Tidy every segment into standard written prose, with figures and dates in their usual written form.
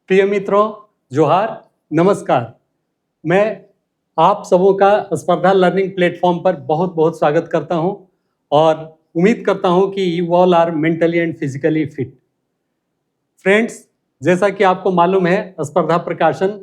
प्रिय मित्रों, जोहार, नमस्कार। मैं आप सबों का स्पर्धा लर्निंग प्लेटफॉर्म पर बहुत बहुत स्वागत करता हूं और उम्मीद करता हूं कि you all are mentally and physically fit. Friends, जैसा कि आपको मालूम है, स्पर्धा प्रकाशन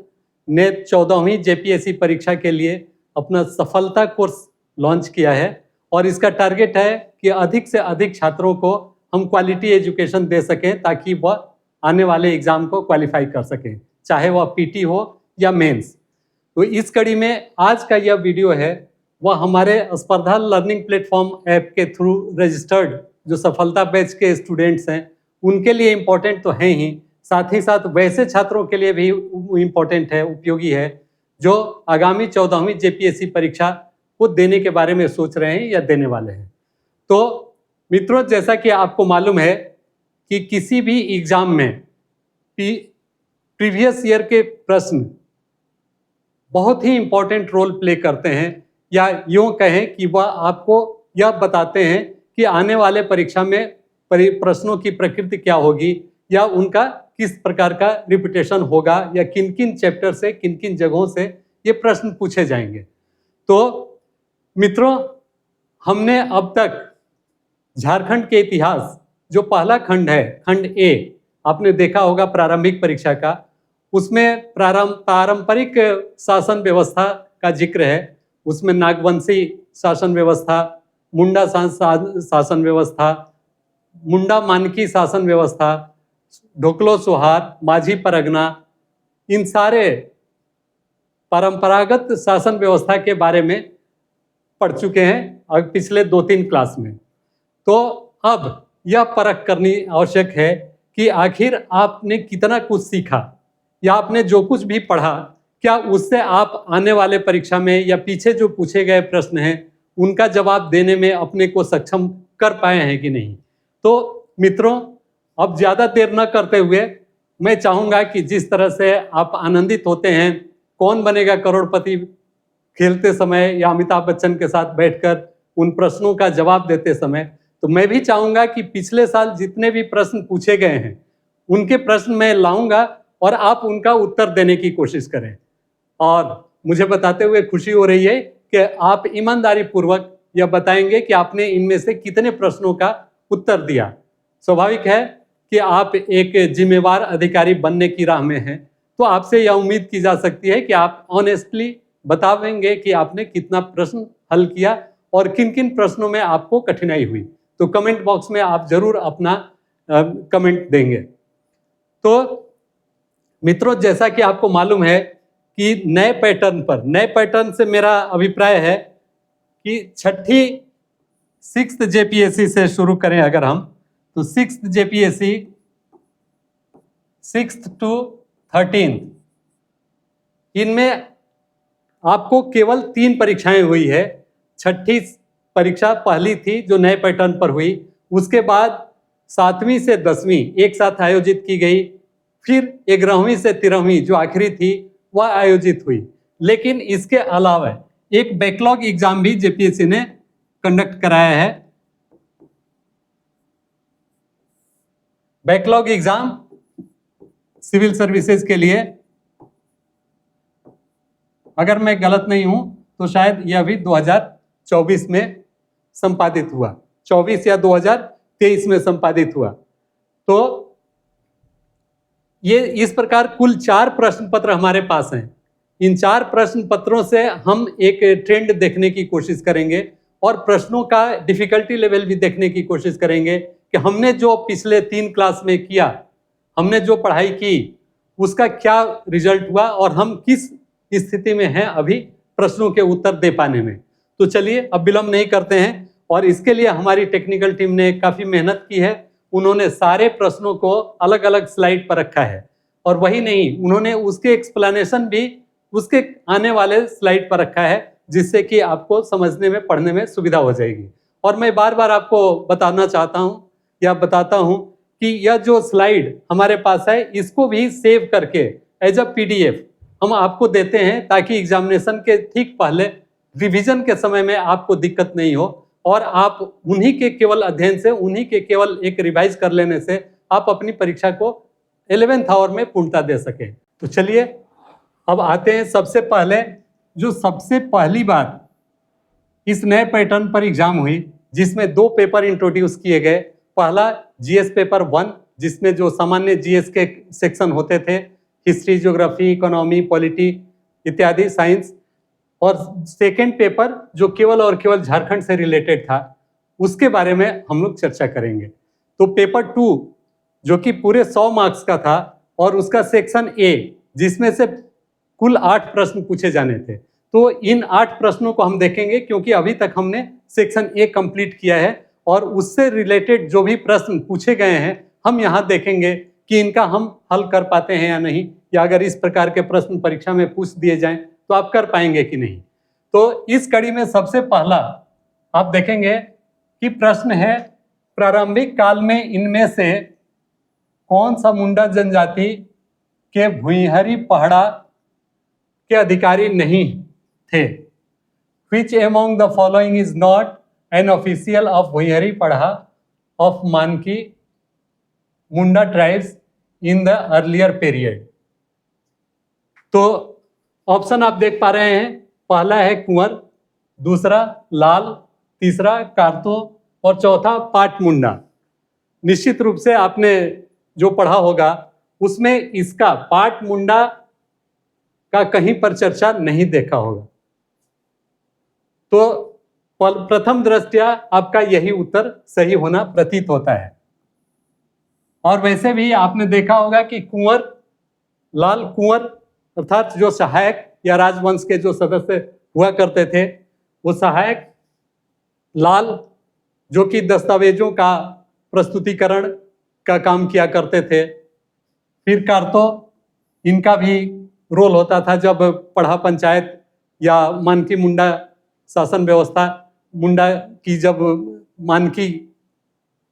ने 14वीं जेपीएससी परीक्षा के लिए अपना सफलता कोर्स लॉन्च किया है और इसका टारगेट है कि अधिक से अधिक छात्रों को हम क्वालिटी एजुकेशन दे सकें ताकि वह आने वाले एग्जाम को क्वालिफाई कर सकें, चाहे वह पीटी हो या मेंस। तो इस कड़ी में आज का यह वीडियो है वह हमारे स्पर्धा लर्निंग प्लेटफॉर्म ऐप के थ्रू रजिस्टर्ड जो सफलता बैच के स्टूडेंट्स हैं उनके लिए इम्पोर्टेंट तो हैं ही, साथ ही साथ वैसे छात्रों के लिए भी इम्पोर्टेंट है, उपयोगी है, जो आगामी 14वीं जेपीएससी परीक्षा को देने के बारे में सोच रहे हैं या देने वाले हैं। तो मित्रों, जैसा कि आपको मालूम है कि किसी भी एग्जाम में प्रीवियस ईयर के प्रश्न बहुत ही इम्पोर्टेंट रोल प्ले करते हैं, या यूँ कहें कि वह आपको यह बताते हैं कि आने वाले परीक्षा में प्रश्नों की प्रकृति क्या होगी या उनका किस प्रकार का रिपीटेशन होगा या किन किन चैप्टर से, किन किन जगहों से ये प्रश्न पूछे जाएंगे। तो मित्रों, हमने अब तक झारखंड के इतिहास जो पहला खंड है, खंड ए, आपने देखा होगा प्रारंभिक परीक्षा का, उसमें पारंपरिक शासन व्यवस्था का जिक्र है। उसमें नागवंशी शासन व्यवस्था, मुंडा शासन व्यवस्था, मुंडा मानकी शासन व्यवस्था, ढोकलो सोहार, माझी परगना, इन सारे परंपरागत शासन व्यवस्था के बारे में पढ़ चुके हैं पिछले 2-3 क्लास में। तो अब यह परख करनी आवश्यक है कि आखिर आपने कितना कुछ सीखा या आपने जो कुछ भी पढ़ा, क्या उससे आप आने वाले परीक्षा में या पीछे जो पूछे गए प्रश्न हैं उनका जवाब देने में अपने को सक्षम कर पाए हैं कि नहीं। तो मित्रों, अब ज़्यादा देर न करते हुए मैं चाहूँगा कि जिस तरह से आप आनंदित होते हैं कौन बनेगा करोड़पति खेलते समय या अमिताभ बच्चन के साथ बैठकर उन प्रश्नों का जवाब देते समय, तो मैं भी चाहूँगा कि पिछले साल जितने भी प्रश्न पूछे गए हैं उनके प्रश्न मैं लाऊंगा और आप उनका उत्तर देने की कोशिश करें। और मुझे बताते हुए खुशी हो रही है कि आप ईमानदारी पूर्वक यह बताएंगे कि आपने इनमें से कितने प्रश्नों का उत्तर दिया। स्वाभाविक है कि आप एक जिम्मेवार अधिकारी बनने की राह में हैं, तो आपसे यह उम्मीद की जा सकती है कि आप ऑनेस्टली बतावेंगे कि आपने कितना प्रश्न हल किया और किन किन प्रश्नों में आपको कठिनाई हुई। तो कमेंट बॉक्स में आप जरूर अपना कमेंट देंगे। तो मित्रों, जैसा कि आपको मालूम है कि नए पैटर्न से मेरा अभिप्राय है कि छठी 6th जेपीएससी से शुरू करें अगर हम, तो 6th JPSC 6th to 13th, इनमें आपको केवल 3 परीक्षाएं हुई है। छठी परीक्षा पहली थी जो नए पैटर्न पर हुई, उसके बाद 7वीं से 10वीं एक साथ आयोजित की गई, फिर 11वीं से 13वीं जो आखिरी थी वह आयोजित हुई। लेकिन इसके अलावा एक बैकलॉग एग्जाम भी जेपीएससी ने कंडक्ट कराया है। बैकलॉग एग्जाम सिविल सर्विसेज के लिए, अगर मैं गलत नहीं हूं तो शायद यह भी 2024 में संपादित हुआ, 24 या 2023 में संपादित हुआ। तो ये इस प्रकार कुल 4 प्रश्न पत्र हमारे पास हैं। इन 4 प्रश्न पत्रों से हम एक ट्रेंड देखने की कोशिश करेंगे और प्रश्नों का डिफिकल्टी लेवल भी देखने की कोशिश करेंगे कि हमने जो पिछले 3 क्लास में किया, हमने जो पढ़ाई की, उसका क्या रिजल्ट हुआ और हम किस स्थिति में हैं अभी प्रश्नों के उत्तर दे पाने में। तो चलिए अब विलंब नहीं करते हैं, और इसके लिए हमारी टेक्निकल टीम ने काफ़ी मेहनत की है। उन्होंने सारे प्रश्नों को अलग अलग स्लाइड पर रखा है, और वही नहीं, उन्होंने उसके एक्सप्लेनेशन भी उसके आने वाले स्लाइड पर रखा है, जिससे कि आपको समझने में, पढ़ने में सुविधा हो जाएगी। और मैं बार बार आपको बताना चाहता हूँ या बताता हूँ कि यह जो स्लाइड हमारे पास है इसको भी सेव करके एज अ पीडीएफ हम आपको देते हैं, ताकि एग्जामिनेशन के ठीक पहले रिवीजन के समय में आपको दिक्कत नहीं हो, और आप उन्हीं के केवल अध्ययन से, उन्हीं के केवल एक रिवाइज कर लेने से आप अपनी परीक्षा को 11th आवर में पूर्णता दे सके। तो चलिए अब आते हैं सबसे पहले, जो सबसे पहली बार इस नए पैटर्न पर एग्जाम हुई, जिसमें 2 पेपर इंट्रोड्यूस किए गए। पहला जीएस पेपर 1, जिसमें जो सामान्य जीएस के सेक्शन होते थे, हिस्ट्री, ज्योग्राफी, इकोनॉमी, पॉलिटी इत्यादि साइंस, और सेकेंड पेपर जो केवल और केवल झारखंड से रिलेटेड था, उसके बारे में हम लोग चर्चा करेंगे। तो पेपर 2 जो कि पूरे 100 मार्क्स का था, और उसका सेक्शन ए, जिसमें से कुल 8 प्रश्न पूछे जाने थे। तो इन 8 प्रश्नों को हम देखेंगे, क्योंकि अभी तक हमने सेक्शन ए कंप्लीट किया है, और उससे रिलेटेड जो भी प्रश्न पूछे गए हैं हम यहाँ देखेंगे कि इनका हम हल कर पाते हैं या नहीं, या अगर इस प्रकार के प्रश्न परीक्षा में पूछ दिए जाएं तो आप कर पाएंगे कि नहीं। तो इस कड़ी में सबसे पहला आप देखेंगे कि प्रश्न है, प्रारंभिक काल में इनमें से कौन सा मुंडा जनजाति के भुईहरी पहड़ा के अधिकारी नहीं थे? Which among the following is not an official of भुईहरी पढ़ा of Manki Munda tribes in the earlier period? तो ऑप्शन आप देख पा रहे हैं, पहला है कुंवर, दूसरा लाल, तीसरा कार्तो, और चौथा पाट मुंडा। निश्चित रूप से आपने जो पढ़ा होगा उसमें इसका पाट मुंडा का कहीं पर चर्चा नहीं देखा होगा। तो प्रथम दृष्टया आपका यही उत्तर सही होना प्रतीत होता है। और वैसे भी आपने देखा होगा कि कुंवर, लाल कुंवर अर्थात जो सहायक या राजवंश के जो सदस्य हुआ करते थे, वो सहायक, लाल जो कि दस्तावेजों का प्रस्तुतिकरण का काम किया करते थे, फिर कार्तो, इनका भी रोल होता था जब पढ़ा पंचायत या मानकी मुंडा शासन व्यवस्था, मुंडा की जब मानकी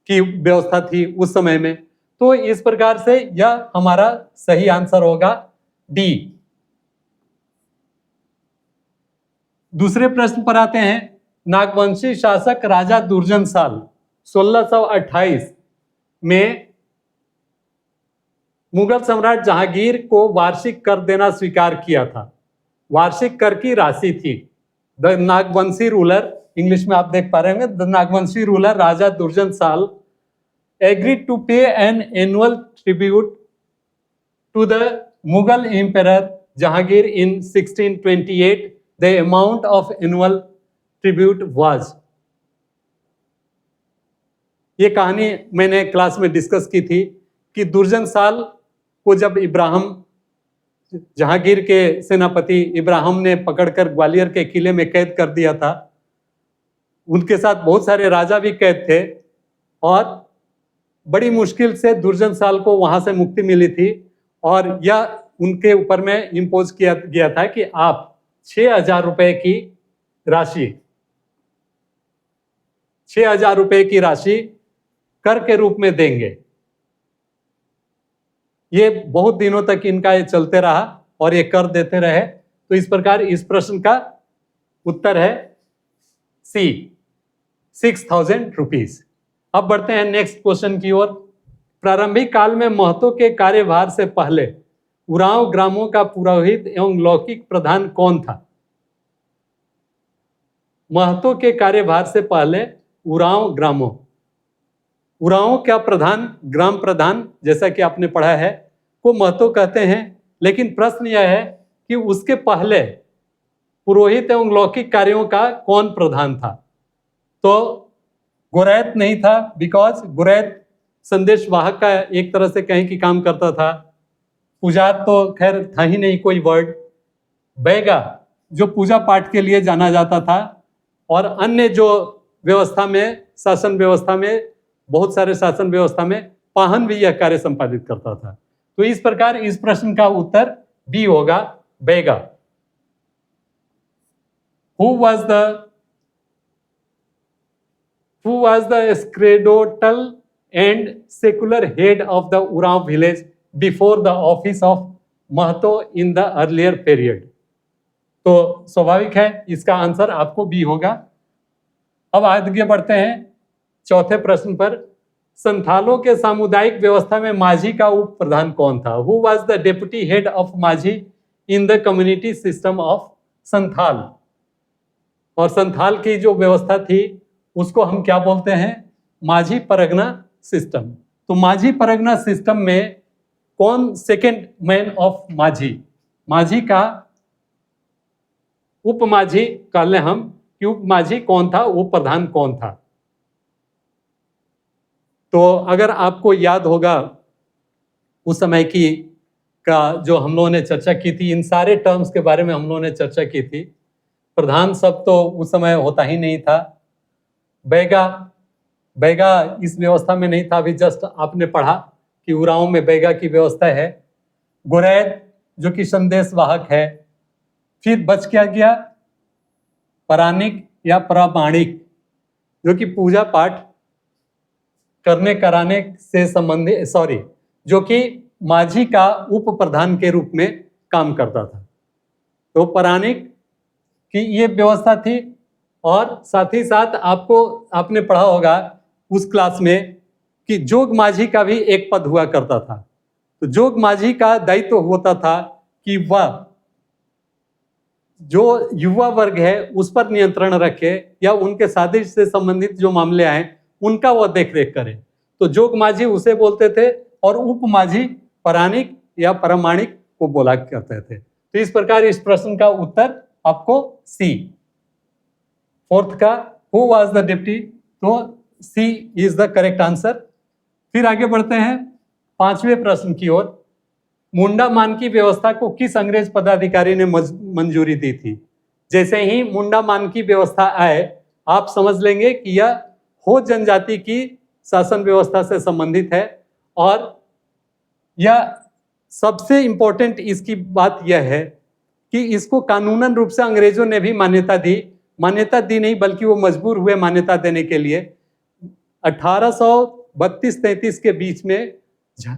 की व्यवस्था थी उस समय में। तो इस प्रकार से यह हमारा सही आंसर होगा डी। दूसरे प्रश्न पर आते हैं। नागवंशी शासक राजा दुर्जनशाल 1628 में मुगल सम्राट जहांगीर को वार्षिक कर देना स्वीकार किया था। वार्षिक कर की राशि थी। द नागवंशी रूलर, इंग्लिश में आप देख पा रहे होंगे, the Nagvanshi ruler Raja Durjanshal agreed to pay an annual tribute to the Mughal Emperor Jahangir in 1628. The amount of annual tribute was, ये कहानी मैंने क्लास में डिस्कस की थी कि दुर्जनशाल को जब जहांगीर के सेनापति इब्राहिम ने पकड़कर ग्वालियर के किले में कैद कर दिया था। उनके साथ बहुत सारे राजा भी कैद थे, और बड़ी मुश्किल से दुर्जनशाल को वहां से मुक्ति मिली थी, और यह उनके ऊपर में इम्पोज किया गया था कि आप 6,000 रुपए की राशि, 6,000 रुपए की राशि कर के रूप में देंगे। ये बहुत दिनों तक इनका ये चलते रहा और ये कर देते रहे। तो इस प्रकार इस प्रश्न का उत्तर है सी, 6,000 रुपीज। अब बढ़ते हैं नेक्स्ट क्वेश्चन की ओर। प्रारंभिक काल में महतो के कार्यभार से पहले उरांव ग्रामों का पुरोहित एवं लौकिक प्रधान कौन था? महतो के कार्यभार से पहले उरांव ग्रामों, उरांव का प्रधान, ग्राम प्रधान, जैसा कि आपने पढ़ा है, को महतो कहते हैं। लेकिन प्रश्न यह है कि उसके पहले पुरोहित एवं लौकिक कार्यों का कौन प्रधान था? तो गुरैत नहीं था, बिकॉज गुरैत संदेश वाहक का एक तरह से कहीं की काम करता था। पुजारी तो खैर था ही नहीं कोई वर्ड। बैगा जो पूजा पाठ के लिए जाना जाता था, और अन्य जो व्यवस्था में, शासन व्यवस्था में, बहुत सारे शासन व्यवस्था में पाहन भी यह कार्य संपादित करता था। तो इस प्रकार इस प्रश्न का उत्तर बी होगा, Baiga. Who was the sacerdotal and secular head of the Uran village before the office of Mahto in the earlier period? तो स्वाभाविक है इसका आंसर आपको बी होगा। अब आगे बढ़ते हैं चौथे प्रश्न पर। संथालों के सामुदायिक व्यवस्था में माझी का उप प्रधान कौन था? Who was the deputy head of Majhi in the community system of Santhal? और संथाल की जो व्यवस्था थी उसको हम क्या बोलते हैं? माझी परगना सिस्टम। तो माझी परगना सिस्टम में कौन सेकेंड मैन ऑफ माझी? माझी का उप माझी कह लें हम कि उप माझी कौन था, उप प्रधान कौन था? तो अगर आपको याद होगा उस समय की का जो हम लोगों ने चर्चा की थी, इन सारे टर्म्स के बारे में हम लोगों ने चर्चा की थी। प्रधान शब्द तो उस समय होता ही नहीं था। बैगा, बैगा इस व्यवस्था में नहीं था। अभी जस्ट आपने पढ़ा कि उरांव में बैगा की व्यवस्था है। गुरैद जो कि संदेश वाहक है। फिर बच क्या गया? परानिक या प्रामाणिक जो कि पूजा पाठ करने कराने से संबंधित, जो कि माझी का उप प्रधान के रूप में काम करता था। तो परानिक की ये व्यवस्था थी। और साथ ही साथ आपने पढ़ा होगा उस क्लास में कि जोग माझी का भी एक पद हुआ करता था। तो जोग माझी का दायित्व होता था कि वह जो युवा वर्ग है उस पर नियंत्रण रखे या उनके शादी से संबंधित जो मामले आए उनका वह देख रेख करे। तो जोग माझी उसे बोलते थे और उप माझी परानिक या परमाणिक को बोला करते थे। तो इस प्रकार इस प्रश्न का उत्तर आपको सी, फोर्थ का हु वाज द डिप्टी, तो सी इज द करेक्ट आंसर। फिर आगे बढ़ते हैं 5वें प्रश्न की ओर। मुंडा मान की व्यवस्था को किस अंग्रेज पदाधिकारी ने मंजूरी दी थी? जैसे ही मुंडा मान की व्यवस्था आए आप समझ लेंगे कि यह हो जनजाति की शासन व्यवस्था से संबंधित है। और यह सबसे इंपॉर्टेंट इसकी बात यह है कि इसको कानूनन रूप से अंग्रेजों ने भी मान्यता दी नहीं बल्कि वो मजबूर हुए मान्यता देने के लिए। 1832-33 के बीच में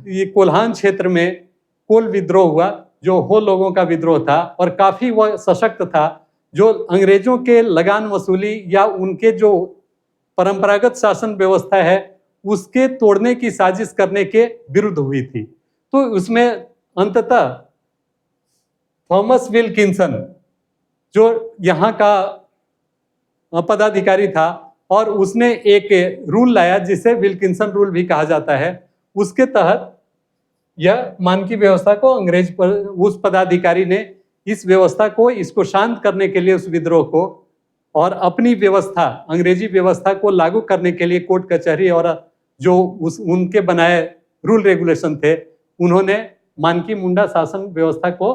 ये कोल्हान क्षेत्र में कोल विद्रोह हुआ जो हो लोगों का विद्रोह था और काफी वह सशक्त था, जो अंग्रेजों के लगान वसूली या उनके जो परंपरागत शासन व्यवस्था है उसके तोड़ने की साजिश करने के विरुद्ध हुई थी। तो उसमें अंततः थॉमस विल्किंसन जो यहाँ का पदाधिकारी था और उसने एक रूल लाया जिसे विल्किंसन रूल भी कहा जाता है। उसके तहत यह मान की व्यवस्था को उस पदाधिकारी ने इस व्यवस्था को इसको शांत करने के लिए उस विद्रोह को और अपनी व्यवस्था अंग्रेजी व्यवस्था को लागू करने के लिए कोर्ट कचहरी और जो उनके बनाए रूल रेगुलेशन थे उन्होंने मानकी मुंडा शासन व्यवस्था को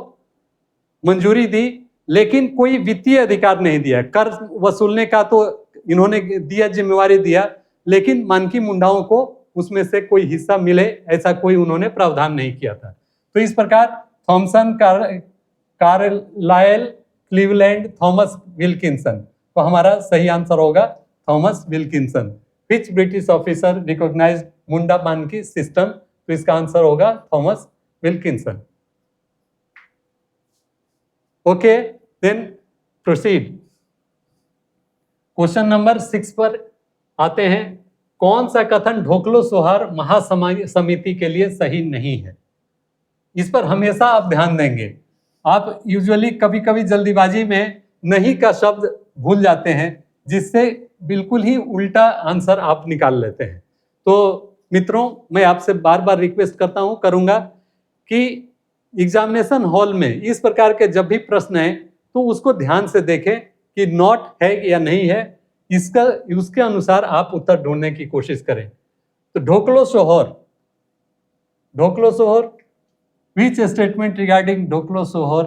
मंजूरी दी, लेकिन कोई वित्तीय अधिकार नहीं दिया। कर वसूलने का तो इन्होंने दिया, जिम्मेवारी दिया, लेकिन मानकी मुंडाओं को उसमें से कोई हिस्सा मिले ऐसा कोई उन्होंने प्रावधान नहीं किया था। तो इस प्रकार Thomson, Carlyle, Cleveland, Thomas Wilkinson, तो हमारा सही आंसर होगा Thomas Wilkinson. Which British officer recognised Munda Manki system? तो इसका आंसर होगा Thomas Wilkinson. Okay, then proceed. Question number 6 पर आते हैं। कौन सा कथन ढोकलो सोहार महासमिति के लिए सही नहीं है? इस पर हमेशा आप ध्यान देंगे। आप यूजुअली कभी कभी जल्दीबाजी में नहीं का शब्द भूल जाते हैं जिससे बिल्कुल ही उल्टा आंसर आप निकाल लेते हैं। तो मित्रों, मैं आपसे बार बार रिक्वेस्ट करूंगा कि एग्जामिनेशन हॉल में इस प्रकार के जब भी प्रश्न है तो उसको ध्यान से देखें कि नॉट है या नहीं है, उसके अनुसार आप उत्तर ढूंढने की कोशिश करें। तो ढोकलो सोहर, विच स्टेटमेंट रिगार्डिंग ढोकलो सोहर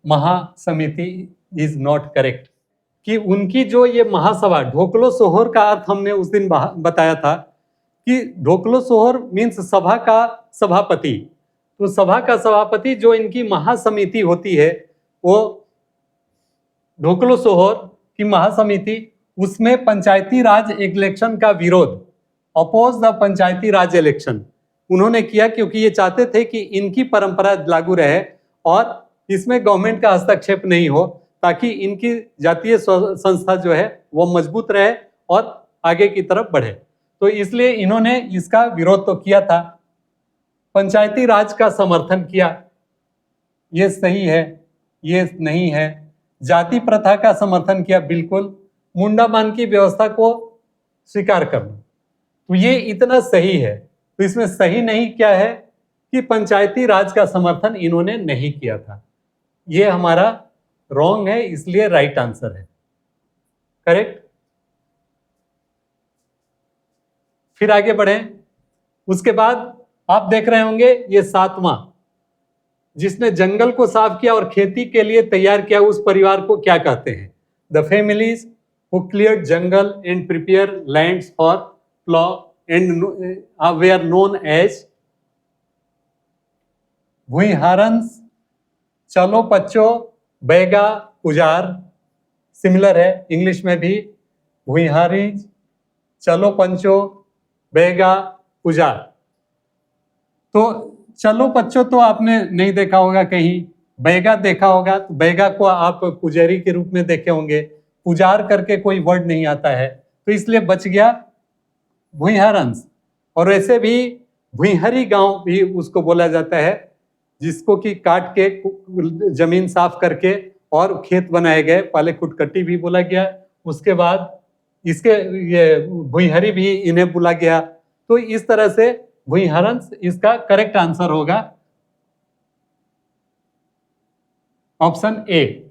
महासमिति इज नॉट करेक्ट? कि उनकी जो ये महासभा, ढोकलो सोहर का अर्थ हमने उस दिन बताया था कि ढोकलो सोहर मीन्स सभा का सभापति। तो सभा का सभापति जो इनकी महासमिति होती है वो ढोकलो सोहर की महासमिति, उसमें पंचायती राज इलेक्शन का विरोध, oppose the Panchayati Raj election उन्होंने किया, क्योंकि ये चाहते थे कि इनकी परंपरा लागू रहे और इसमें गवर्नमेंट का हस्तक्षेप नहीं हो, ताकि इनकी जातीय संस्था जो है वो मजबूत रहे और आगे की तरफ बढ़े। तो इसलिए इन्होंने इसका विरोध तो किया था, पंचायती राज का समर्थन किया, ये सही है, ये नहीं है। जाति प्रथा का समर्थन किया, बिल्कुल। मुंडामान की व्यवस्था को स्वीकार करना, तो ये इतना सही है। तो इसमें सही नहीं क्या है कि पंचायती राज का समर्थन इन्होंने नहीं किया था, ये हमारा रॉन्ग है, इसलिए राइट आंसर है, करेक्ट। फिर आगे बढ़ें। उसके बाद आप देख रहे होंगे ये 7वां, जिसने जंगल को साफ किया और खेती के लिए तैयार किया, उस परिवार को क्या कहते हैं? The families who cleared jungle and prepare lands for plough and were known as Bhuiharans, चलो पच्चो, बैगा, पुजार। सिमिलर है इंग्लिश में भी, भूइहारीज, चलो पंचो, बैगा, पुजार। तो चलो पच्चो तो आपने नहीं देखा होगा कहीं, बैगा देखा होगा, तो बैगा को आप पुजारी के रूप में देखे होंगे, पुजार करके कोई वर्ड नहीं आता है, तो इसलिए बच गया भूइहारंस। और वैसे भी भूइहरी गांव भी उसको बोला जाता है, जिसको कि काट के जमीन साफ करके और खेत बनाए गए, पहले कुटकट्टी भी बोला गया, उसके बाद इसके ये भूइहरी भी इन्हें बोला गया। तो इस तरह से भूइहारंस इसका करेक्ट आंसर होगा, ऑप्शन ए।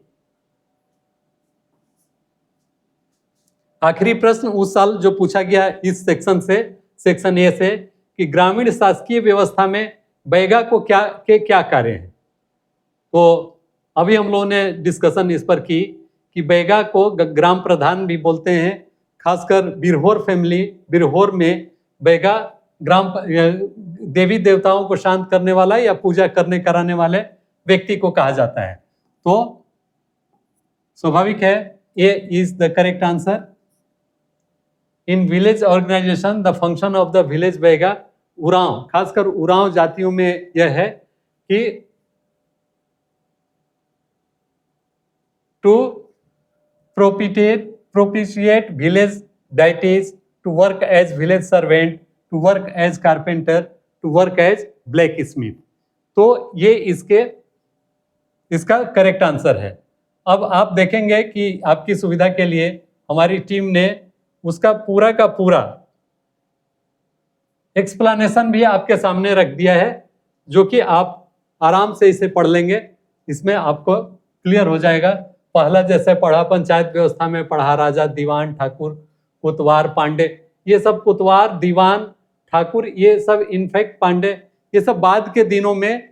आखिरी प्रश्न उस साल जो पूछा गया इस सेक्शन से, सेक्शन ए से, कि ग्रामीण शासकीय व्यवस्था में बैगा को क्या कार्य हैं। तो अभी हम लोगों ने डिस्कशन इस पर की कि बैगा को ग्राम प्रधान भी बोलते हैं, खासकर बिरहोर फैमिली, बिरहोर में बैगा ग्राम देवी देवताओं को शांत करने वाला या पूजा करने कराने वाले व्यक्ति को कहा जाता है। तो स्वाभाविक है A is the correct answer. In village organisation the function of the village Baiga, Oraon, खासकर उरांव जातियों में यह है कि to propitiate village deities, to work as village servant, to work as carpenter, to work as blacksmith। तो ये इसका करेक्ट आंसर है। अब आप देखेंगे कि आपकी सुविधा के लिए हमारी टीम ने उसका पूरा का पूरा एक्सप्लेनेशन भी आपके सामने रख दिया है, जो कि आप आराम से इसे पढ़ लेंगे, इसमें आपको क्लियर हो जाएगा। पहला जैसे पढ़ा, पंचायत व्यवस्था में पढ़ा, राजा, दीवान, ठाकुर, कोतवार, पांडे, ये सब कोतवार, दीवान, ठाकुर, ये सब इनफैक्ट पांडे, ये सब बाद के दिनों में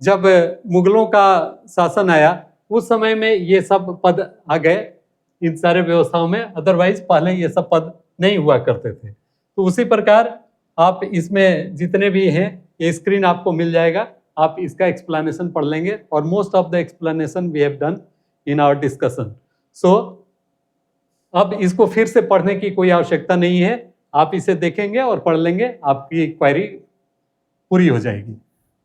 जब मुगलों का शासन आया उस समय में ये सब पद आ गए इन सारे व्यवस्थाओं में, अदरवाइज पहले ये सब पद नहीं हुआ करते थे। तो उसी प्रकार आप इसमें जितने भी हैं, ये स्क्रीन आपको मिल जाएगा, आप इसका एक्सप्लेनेशन पढ़ लेंगे, और most of the explanation we have done in our discussion. So अब इसको फिर से पढ़ने की कोई आवश्यकता नहीं है, आप इसे देखेंगे और पढ़ लेंगे, आपकी क्वेरी पूरी हो जाएगी।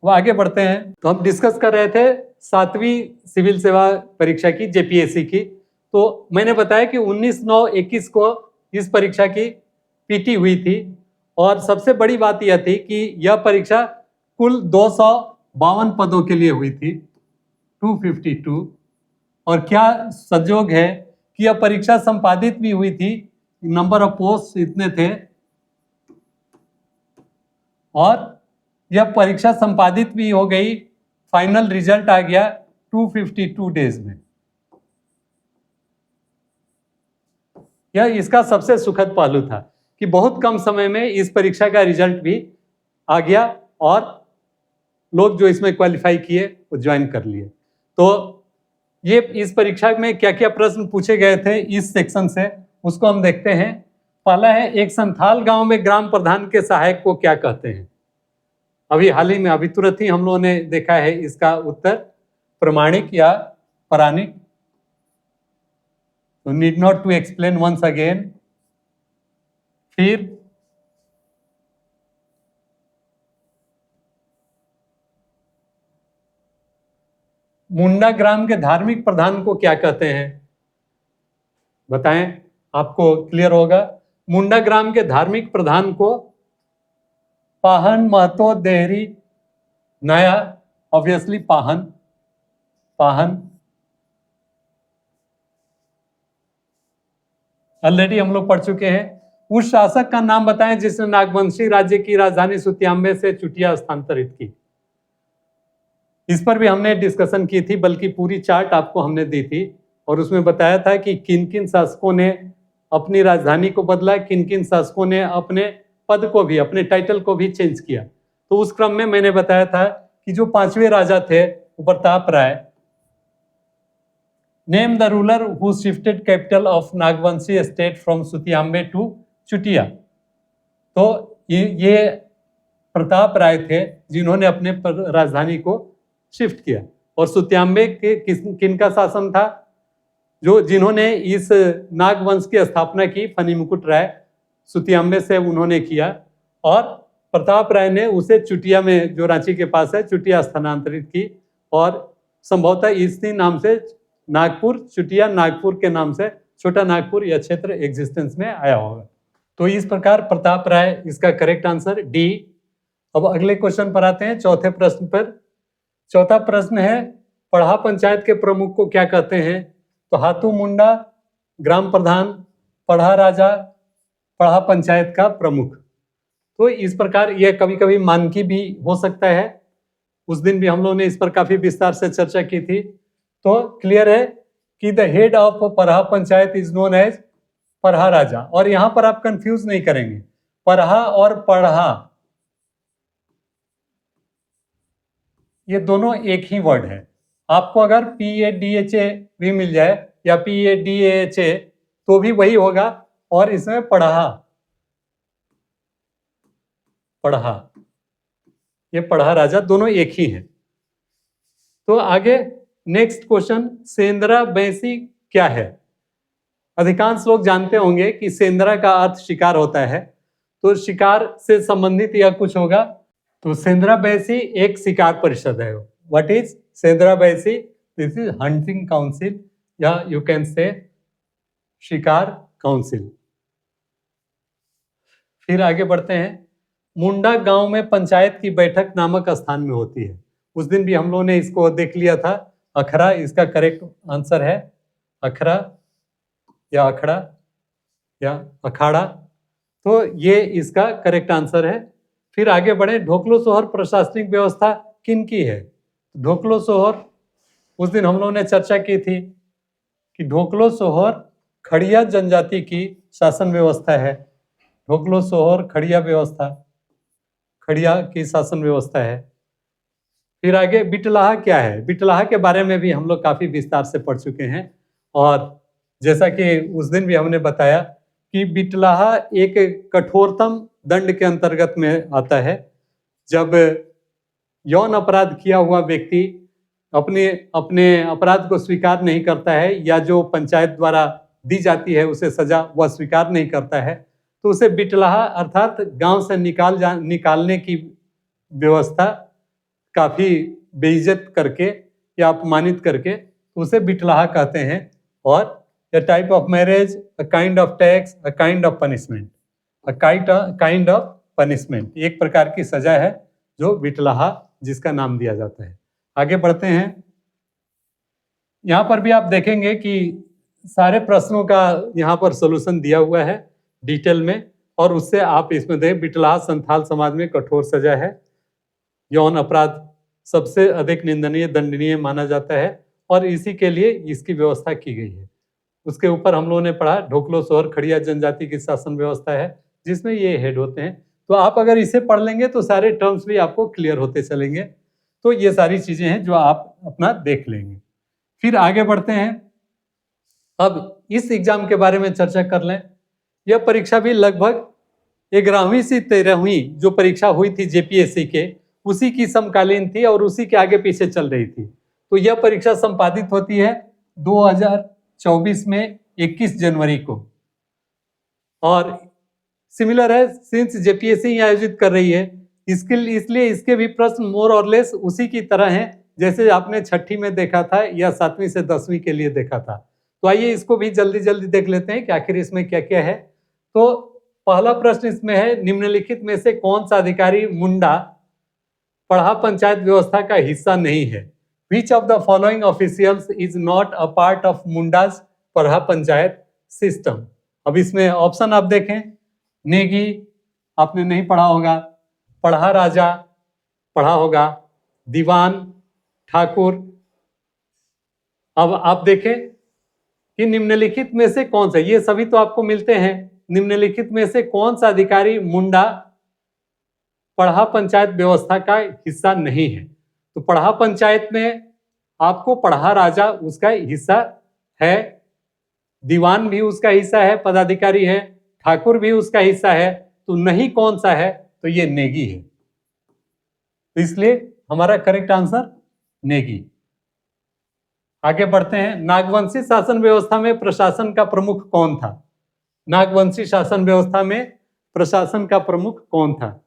वो आगे बढ़ते हैं। तो हम डिस्कस कर रहे थे 7वीं सिविल सेवा परीक्षा की, जेपीएससी की। तो मैंने बताया कि 19/9/21 को इस परीक्षा की पीटी हुई थी, और सबसे बड़ी बात यह थी कि यह परीक्षा कुल 252 पदों के लिए हुई थी, 252। और क्या संजोग है कि यह परीक्षा संपादित भी हुई थी, नंबर ऑफ पोस्ट इतने थे, और यह परीक्षा संपादित भी हो गई, फाइनल रिजल्ट आ गया 252 डेज में। यह इसका सबसे सुखद पहलू था कि बहुत कम समय में इस परीक्षा का रिजल्ट भी आ गया, और लोग जो इसमें क्वालिफाई किए वो ज्वाइन कर लिए। तो ये इस परीक्षा में क्या क्या प्रश्न पूछे गए थे इस सेक्शन से, उसको हम देखते हैं। पहला है, एक संथाल गांव में ग्राम प्रधान के सहायक को क्या कहते हैं? अभी हाल ही में, अभी तुरंत ही हम लोगों ने देखा है इसका उत्तर, प्रमाणिक या परानिक। तो need not to explain once again. फिर मुंडा ग्राम के धार्मिक प्रधान को क्या कहते हैं? बताएं, आपको क्लियर होगा। मुंडा ग्राम के धार्मिक प्रधान को पाहन महतो देहरी नया, ऑब्वियसली पाहन ऑलरेडी हम लोग पढ़ चुके हैं। उस शासक का नाम बताएं जिसने नागवंशी राज्य की राजधानी सुतियाम्बे से चुटिया स्थानांतरित की। इस पर भी हमने डिस्कशन की थी, बल्कि पूरी चार्ट आपको हमने दी थी और उसमें बताया था कि किन किन शासकों ने अपनी राजधानी को बदला, किन किन शासकों ने अपने पद को भी, अपने टाइटल को भी चेंज किया। तो उस क्रम में मैंने बताया था कि जो 5वें राजा थे Pratap Rai, name the ruler who shifted capital of Nagvanshi state from Sutiyambe to Chutia. तो ये प्रताप राय थे जिन्होंने अपने राजधानी को शिफ्ट किया। और सुतियाम्बे के किन का शासन था? जिन्होंने इस नागवंश की स्थापना की, फनी मुकुट राय सुतियाम्बे से उन्होंने किया, और प्रताप राय ने उसे चुटिया में, जो रांची के पास है, चुटिया स्थानांतरित की। और संभवतः इसी नाम से नागपुर, चुटिया नागपुर के नाम से छोटा नागपुर यह क्षेत्र एग्जिस्टेंस में आया होगा। तो इस प्रकार प्रताप राय इसका करेक्ट आंसर डी। अब अगले क्वेश्चन पर आते हैं, चौथे प्रश्न पर। चौथा प्रश्न है, पढ़ा पंचायत के प्रमुख को क्या कहते हैं? तो हाथू मुंडा ग्राम प्रधान, पढ़ा राजा, पढ़ा पंचायत का प्रमुख। तो इस प्रकार यह कभी कभी मानकी भी हो सकता है। उस दिन भी हम लोगों ने इस पर काफी विस्तार से चर्चा की थी। तो क्लियर है कि द हेड ऑफ पढ़ा पंचायत इज नोन एज पढ़ा राजा। और यहां पर आप कंफ्यूज नहीं करेंगे, पढ़ा और पढ़ा ये दोनों एक ही वर्ड है। आपको अगर PADHA भी मिल जाए या PADAHA तो भी वही होगा, और इसमें पढ़ा, ये पढ़ा राजा दोनों एक ही है। तो आगे नेक्स्ट क्वेश्चन, सेंद्रा बैसी क्या है? अधिकांश लोग जानते होंगे कि सेंद्रा का अर्थ शिकार होता है, तो शिकार से संबंधित यह कुछ होगा। तो सेंद्रा बैसी एक शिकार परिषद है। व्हाट इज सेंद्रा बैसी? दिस इज हंटिंग काउंसिल, या यू कैन से शिकार काउंसिल। फिर आगे बढ़ते हैं, मुंडा गांव में पंचायत की बैठक नामक स्थान में होती है। उस दिन भी हम लोगों ने इसको देख लिया था। अखरा इसका करेक्ट आंसर है, अखरा या अखड़ा या अखाड़ा, तो ये इसका करेक्ट आंसर है। फिर आगे बढ़े, ढोकलो सोहर प्रशासनिक व्यवस्था किन की है? ढोकलो सोहर, उस दिन हम लोगों ने चर्चा की थी कि ढोकलो सोहर खड़िया जनजाति की शासन व्यवस्था है। ढोकलो सोहर खड़िया व्यवस्था, खड़िया की शासन व्यवस्था है। फिर आगे बिटलाहा क्या है? बिटलाहा के बारे में भी हम लोग काफी विस्तार से पढ़ चुके हैं, और जैसा कि उस दिन भी हमने बताया कि बिटलाहा एक कठोरतम दंड के अंतर्गत में आता है। जब यौन अपराध किया हुआ व्यक्ति अपने अपराध को स्वीकार नहीं करता है, या जो पंचायत द्वारा दी जाती है उसे सजा वह स्वीकार नहीं करता है, तो उसे बिटलाहा अर्थात गांव से निकालने की व्यवस्था काफी बेइज्जत करके या अपमानित करके उसे बिटलाहा कहते हैं। और a type of marriage, a kind of tax, a kind of punishment, a kind of punishment, एक प्रकार की सजा है जो बिटलाहा जिसका नाम दिया जाता है। आगे बढ़ते हैं, यहाँ पर भी आप देखेंगे कि सारे प्रश्नों का यहाँ पर सॉल्यूशन दिया हुआ है डिटेल में, और उससे आप इसमें देखें, बिटलाहा संथाल समाज में कठोर सजा है, यौन अपराध सबसे अधिक निंदनीय दंडनीय माना जाता है, और इसी के लिए इसकी व्यवस्था की गई है। उसके ऊपर हम लोगों ने पढ़ा ढोकलो सोहर खड़िया जनजाति की शासन व्यवस्था है, जिसमें ये हेड होते हैं। तो आप अगर इसे पढ़ लेंगे तो सारे टर्म्स भी आपको क्लियर होते चलेंगे। तो ये सारी चीजें हैं जो आप अपना देख लेंगे। फिर आगे बढ़ते हैं, अब इस एग्जाम के बारे में चर्चा कर लें। यह परीक्षा भी लगभग 11वीं से 13वीं जो परीक्षा हुई थी JPSC के, उसी की समकालीन थी और उसी के आगे पीछे चल रही थी। तो यह परीक्षा संपादित होती है 2024 में 21 जनवरी को, और सिमिलर है सिंस JPSC ही आयोजित कर रही है, इसलिए इसके भी प्रश्न मोर और लेस उसी की तरह हैं जैसे आपने छठी में देखा था या 7वीं से 10वीं के लिए देखा था। तो आइए इसको भी जल्दी जल्दी देख लेते हैं कि आखिर इसमें क्या क्या है। तो पहला प्रश्न इसमें है, निम्नलिखित में से कौन सा अधिकारी मुंडा पढ़ा पंचायत व्यवस्था का हिस्सा नहीं है? Which of the following officials is not a part of Mundas Parha panchayat system? अब इसमें ऑप्शन आप देखें, नेगी आपने नहीं पढ़ा होगा, पढ़ा राजा पढ़ा होगा, दीवान, ठाकुर। अब आप देखें कि निम्नलिखित में से कौन सा, ये सभी तो आपको मिलते हैं, निम्नलिखित में से कौन सा अधिकारी मुंडा पढ़ा पंचायत व्यवस्था का हिस्सा नहीं है? तो पढ़ा पंचायत में आपको पढ़ा राजा उसका हिस्सा है, दीवान भी उसका हिस्सा है, पदाधिकारी है, ठाकुर भी उसका हिस्सा है, तो नहीं कौन सा है? तो ये नेगी है। तो इसलिए हमारा करेक्ट आंसर नेगी। आगे बढ़ते हैं, नागवंशी शासन व्यवस्था में प्रशासन का प्रमुख कौन था? नागवंशी शासन व्यवस्था में प्रशासन का प्रमुख कौन था?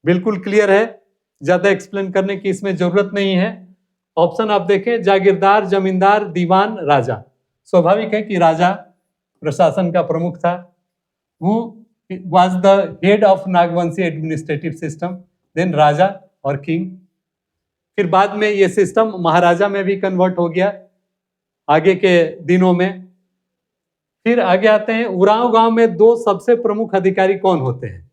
बिल्कुल क्लियर है, ज्यादा एक्सप्लेन करने की इसमें जरूरत नहीं है। ऑप्शन आप देखें, जागीरदार, जमींदार, दीवान, राजा। स्वाभाविक है कि राजा प्रशासन का प्रमुख था। Who was the head of Nagvanshi administrative system? Then Raja और किंग। फिर बाद में ये सिस्टम महाराजा में भी कन्वर्ट हो गया आगे के दिनों में। फिर आगे आते हैं, उरांव गांव में दो सबसे प्रमुख अधिकारी कौन होते हैं?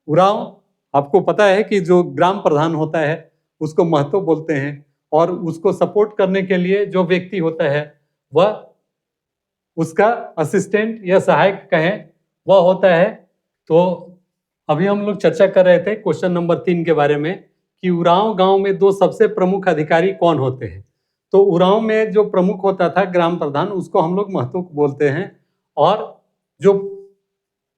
उरांव आपको पता है कि जो ग्राम प्रधान होता है उसको महतो बोलते हैं, और उसको सपोर्ट करने के लिए जो व्यक्ति होता है वह उसका असिस्टेंट या सहायक कहें, वह होता है। तो अभी हम लोग चर्चा कर रहे थे क्वेश्चन नंबर 3 के बारे में कि उरांव गांव में दो सबसे प्रमुख अधिकारी कौन होते हैं? तो उरांव में जो प्रमुख होता था ग्राम प्रधान, उसको हम लोग महतो बोलते हैं, और जो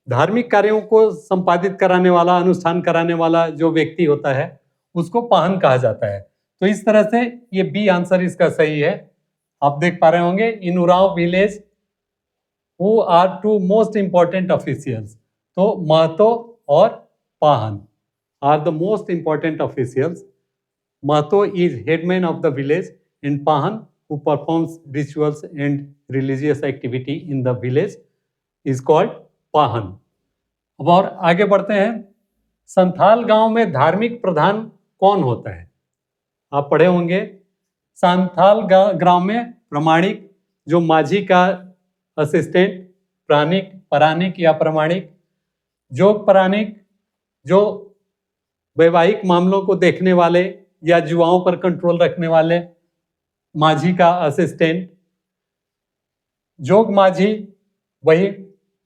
धार्मिक कार्यों को संपादित कराने वाला, अनुष्ठान कराने वाला जो व्यक्ति होता है उसको पाहन कहा जाता है। तो इस तरह से ये बी आंसर इसका सही है। आप देख पा रहे होंगे, in Oraon village Who are two most important officials? तो महतो और Pahan are the most important officials. Mahto is headman of the village, and Pahan, who performs rituals and religious activity in the village, is called Pahan. अब और आगे बढ़ते हैं, संथाल गांव में धार्मिक प्रधान कौन होता है? आप पढ़े होंगे, संथाल गांव में प्रमाणिक, जो माझी का असिस्टेंट, प्राणिक, परानिक या प्रमाणिक, जोग परानिक, जो वैवाहिक मामलों को देखने वाले या जुआओं पर कंट्रोल रखने वाले, माझी का असिस्टेंट, जोग माझी वही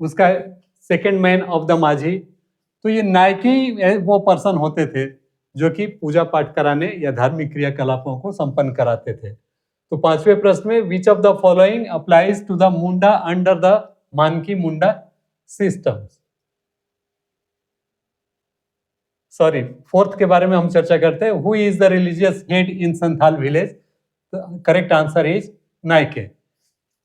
उसका सेकंड मैन ऑफ द माझी। तो ये नायकी वो पर्सन होते थे जो कि पूजा पाठ कराने या धार्मिक क्रियाकलापों को संपन्न कराते थे। तो 5वें प्रश्न में, which of the following applies to the Munda under the Manki Munda system? Sorry, 4th के बारे में हम चर्चा करते हैं। Who is the religious head in Santhal village? Correct answer is Naike.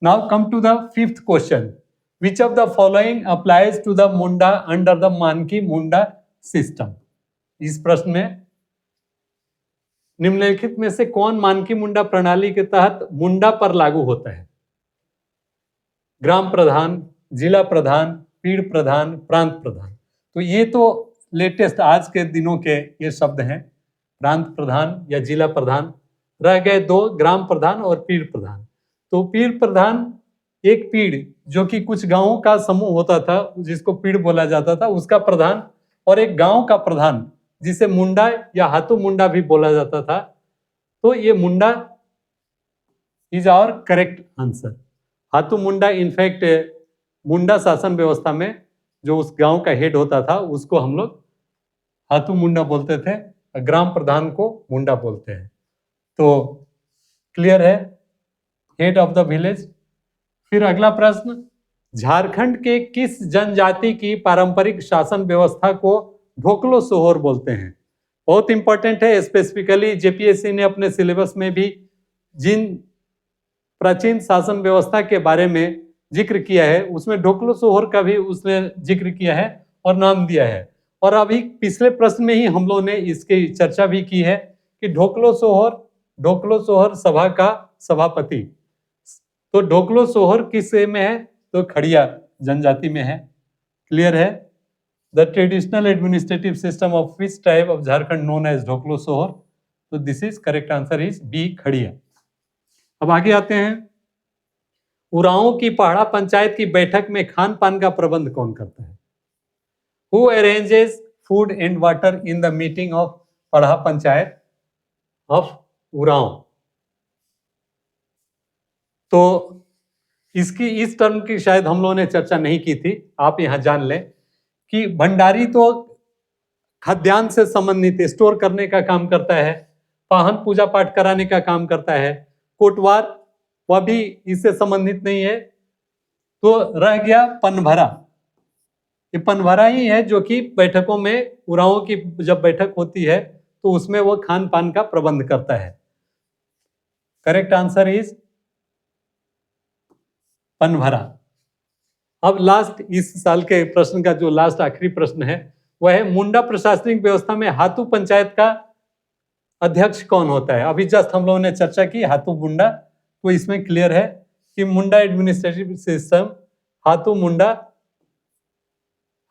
Now come to the 5th question, which of the following applies to the Munda under the Manki Munda system? इस प्रश्न में निम्नलिखित में से कौन मानकी मुंडा प्रणाली के तहत मुंडा पर लागू होता है? ग्राम प्रधान, जिला प्रधान, पीड़ प्रधान, प्रांत प्रधान। तो ये तो लेटेस्ट आज के दिनों के ये शब्द हैं, प्रांत प्रधान या जिला प्रधान। रह गए दो, ग्राम प्रधान और पीड़ प्रधान। तो पीड़ प्रधान एक पीड़ जो कि कुछ गांवों का समूह होता था जिसको पीड़ बोला जाता था, उसका प्रधान, और एक गांव का प्रधान जिसे मुंडा या हाथू मुंडा भी बोला जाता था। तो ये Munda is our correct answer. Hatu Munda in fact Munda शासन व्यवस्था में जो उस गांव का हेड होता था उसको हम लोग हाथू मुंडा बोलते थे, ग्राम प्रधान को मुंडा बोलते हैं। तो क्लियर है, हेड ऑफ द विलेज। फिर अगला प्रश्न, झारखंड के किस जनजाति की पारंपरिक शासन व्यवस्था को ढोकलो सोहर बोलते हैं? बहुत इंपॉर्टेंट है, स्पेसिफिकली जेपीएससी ने अपने सिलेबस में भी जिन प्राचीन शासन व्यवस्था के बारे में जिक्र किया है उसमें ढोकलो सोहर का भी उसने जिक्र किया है और नाम दिया है। और अभी पिछले प्रश्न में ही हम लोगों ने इसकी चर्चा भी की है कि ढोकलो सोहर सभा का सभापति। तो ढोकलो सोहर किस में है? तो खड़िया जनजाति में है। क्लियर है? The traditional administrative system of which tribe of Jharkhand known as Dhokalo Sohor, तो this is correct answer is B Kharia. अब आगे आते हैं, उरांव की पहाड़ा पंचायत की बैठक में खान पान का प्रबंध कौन करता है? Who arranges food and water in the meeting of पढ़ा पंचायत ऑफ उरांव? तो इसकी इस टर्म की शायद हम लोगों ने चर्चा नहीं की थी, आप यहां जान लें कि भंडारी तो खाद्यान्न से संबंधित स्टोर करने का काम करता है, पाहन पूजा पाठ कराने का काम करता है, कोटवार वह भी इससे संबंधित नहीं है। तो रह गया पनभरा, ये पनभरा ही है जो कि बैठकों में उरांव की जब बैठक होती है तो उसमें वो खान पान का प्रबंध करता है। Correct answer is Panbhara. अब लास्ट इस साल के प्रश्न का जो लास्ट आखिरी प्रश्न है वह है, मुंडा प्रशासनिक व्यवस्था में हाथू पंचायत का अध्यक्ष कौन होता है? अभी जस्ट हम लोगों ने चर्चा की हाथू मुंडा, तो इसमें क्लियर है कि Munda administrative system Hatu Munda,